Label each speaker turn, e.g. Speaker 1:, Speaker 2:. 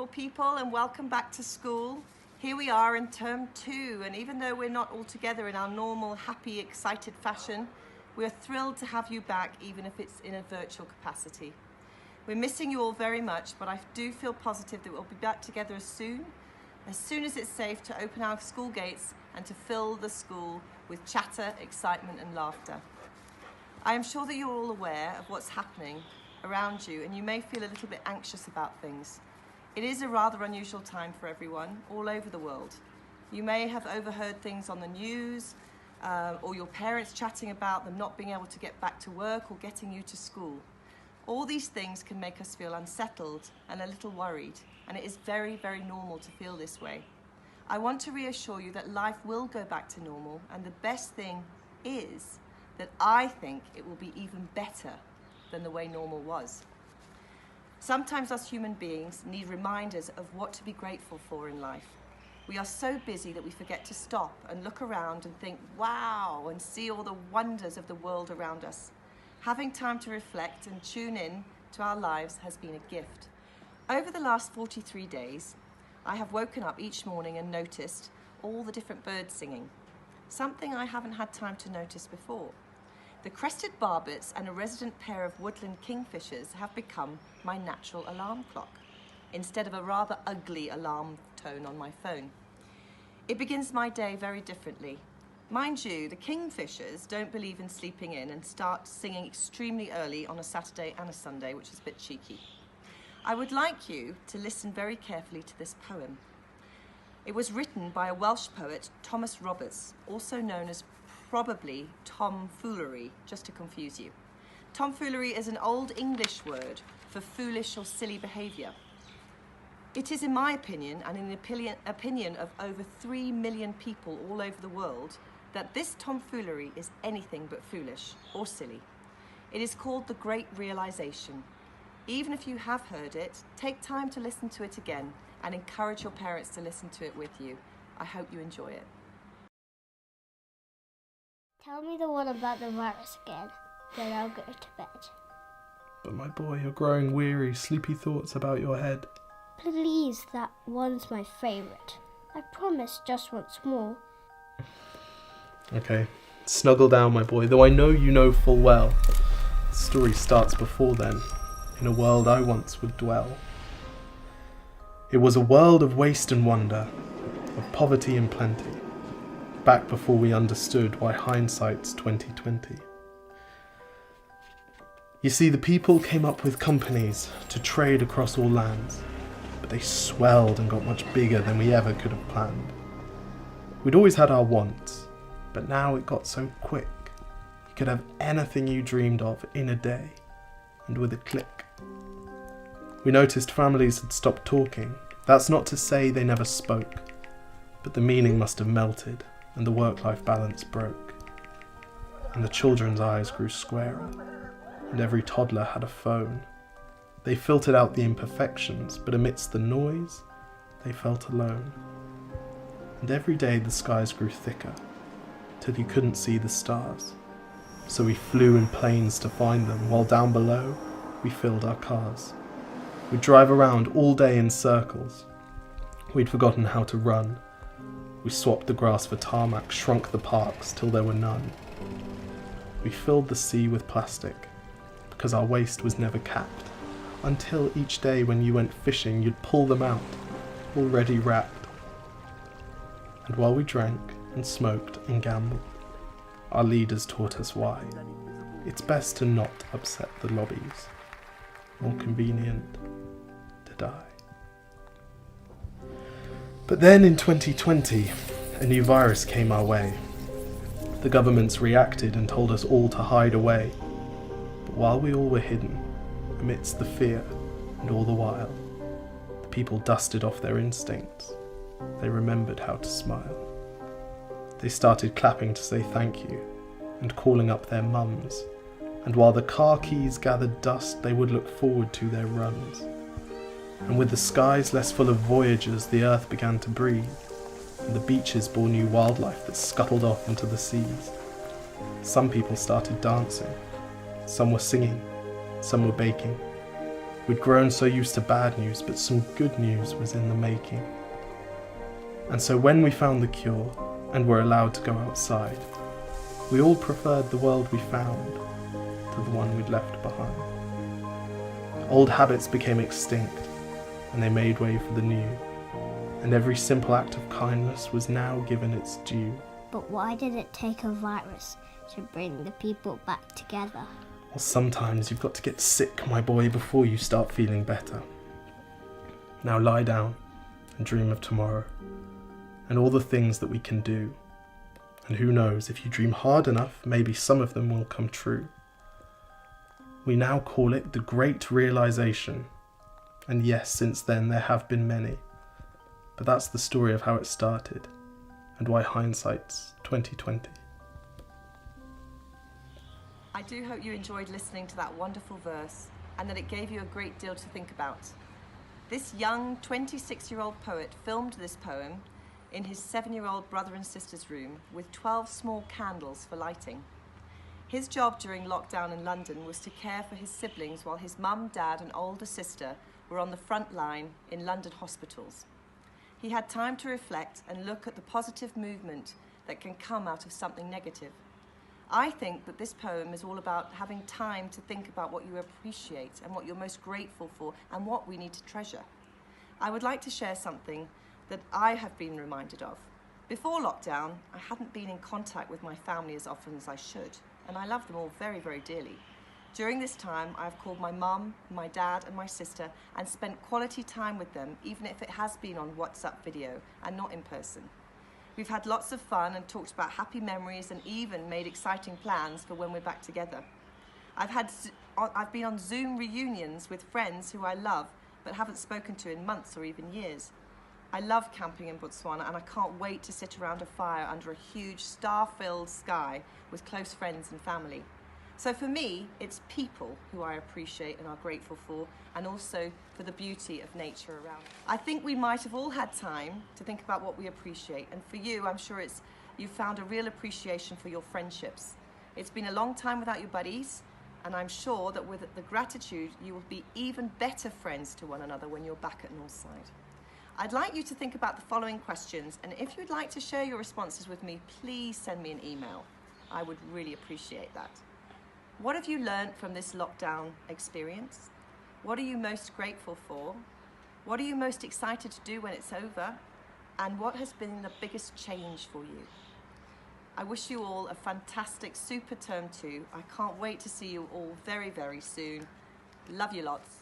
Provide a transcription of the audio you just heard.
Speaker 1: beautiful people, and welcome back to school. Here we are in term 2, and even though we're not all together in our normal, happy, excited fashion, we're thrilled to have you back, even if it's in a virtual capacity. We're missing you all very much, but I do feel positive that we'll be back together as soon as it's safe to open our school gates and to fill the school with chatter, excitement and laughter. I am sure that you're all aware of what's happening around you, and you may feel a little bit anxious about things. It is a rather unusual time for everyone all over the world. You may have overheard things on the news or your parents chatting about them not being able to get back to work or getting you to school. All these things can make us feel unsettled and a little worried, and it is very, very normal to feel this way. I want to reassure you that life will go back to normal, and the best thing is that I think it will be even better than the way normal was. Sometimes us human beings need reminders of what to be grateful for in life. We are so busy that we forget to stop and look around and think, wow, and see all the wonders of the world around us. Having time to reflect and tune in to our lives has been a gift. Over the last 43 days, I have woken up each morning and noticed all the different birds singing, something I haven't had time to notice before. The crested barbets and a resident pair of woodland kingfishers have become my natural alarm clock, instead of a rather ugly alarm tone on my phone. It begins my day very differently. Mind you, the kingfishers don't believe in sleeping in and start singing extremely early on a Saturday and a Sunday, which is a bit cheeky. I would like you to listen very carefully to this poem. It was written by a Welsh poet, Thomas Roberts, also known as probably tomfoolery, just to confuse you. Tomfoolery is an old English word for foolish or silly behaviour. It is, in my opinion, and in the opinion of over 3 million people all over the world, that this tomfoolery is anything but foolish or silly. It is called the Great Realisation. Even if you have heard it, take time to listen to it again and encourage your parents to listen to it with you. I hope you enjoy it.
Speaker 2: Tell me the one about the virus again, then I'll go to bed.
Speaker 3: But my boy, you're growing weary, sleepy thoughts about your head.
Speaker 2: Please, that one's my favourite. I promise just once more.
Speaker 3: Okay, snuggle down, my boy, though I know you know full well. The story starts before then, in a world I once would dwell. It was a world of waste and wonder, of poverty and plenty, back before we understood why hindsight's 2020. You see, the people came up with companies to trade across all lands, but they swelled and got much bigger than we ever could have planned. We'd always had our wants, but now it got so quick. You could have anything you dreamed of in a day, and with a click. We noticed families had stopped talking. That's not to say they never spoke, but the meaning must have melted, and the work-life balance broke. And the children's eyes grew squarer, and every toddler had a phone. They filtered out the imperfections, but amidst the noise, they felt alone. And every day the skies grew thicker, till you couldn't see the stars. So we flew in planes to find them, while down below, we filled our cars. We'd drive around all day in circles. We'd forgotten how to run. We swapped the grass for tarmac, shrunk the parks till there were none. We filled the sea with plastic, because our waste was never capped, until each day when you went fishing you'd pull them out, already wrapped. And while we drank and smoked and gambled, our leaders taught us why. It's best to not upset the lobbies. More convenient to die. But then in 2020, a new virus came our way. The governments reacted and told us all to hide away. But while we all were hidden, amidst the fear and all the while, the people dusted off their instincts. They remembered how to smile. They started clapping to say thank you and calling up their mums. And while the car keys gathered dust, they would look forward to their runs. And with the skies less full of voyagers, the earth began to breathe, and the beaches bore new wildlife that scuttled off into the seas. Some people started dancing, some were singing, some were baking, We'd grown so used to bad news, but some good news was in the making. And so when we found the cure and were allowed to go outside, we all preferred the world we found to the one we'd left behind. Old habits became extinct, and they made way for the new, and every simple act of kindness was now given its due.
Speaker 2: But why did it take a virus to bring the people back together?
Speaker 3: Well, sometimes you've got to get sick, my boy, before you start feeling better. Now lie down and dream of tomorrow, and all the things that we can do. And who knows, if you dream hard enough, maybe some of them will come true. We now call it the Great Realization. And yes, since then there have been many. But that's the story of how it started, and why hindsight's 2020.
Speaker 1: I do hope you enjoyed listening to that wonderful verse and that it gave you a great deal to think about. This young 26-year-old poet filmed this poem in his 7-year-old brother and sister's room with 12 small candles for lighting. His job during lockdown in London was to care for his siblings while his mum, dad and older sister were on the front line in London hospitals. He had time to reflect and look at the positive movement that can come out of something negative. I think that this poem is all about having time to think about what you appreciate and what you're most grateful for and what we need to treasure. I would like to share something that I have been reminded of. Before lockdown, I hadn't been in contact with my family as often as I should, and I love them all very, very dearly. During this time, I've called my mum, my dad and my sister and spent quality time with them, even if it has been on WhatsApp video and not in person. We've had lots of fun and talked about happy memories and even made exciting plans for when we're back together. I've been on Zoom reunions with friends who I love but haven't spoken to in months or even years. I love camping in Botswana and I can't wait to sit around a fire under a huge star-filled sky with close friends and family. So for me, it's people who I appreciate and are grateful for, and also for the beauty of nature around. I think we might have all had time to think about what we appreciate, and for you, I'm sure you've found a real appreciation for your friendships. It's been a long time without your buddies, and I'm sure that with the gratitude, you will be even better friends to one another when you're back at Northside. I'd like you to think about the following questions, and if you'd like to share your responses with me, please send me an email. I would really appreciate that. What have you learned from this lockdown experience? What are you most grateful for? What are you most excited to do when it's over? And what has been the biggest change for you? I wish you all a fantastic super term 2. I can't wait to see you all very, very soon. Love you lots.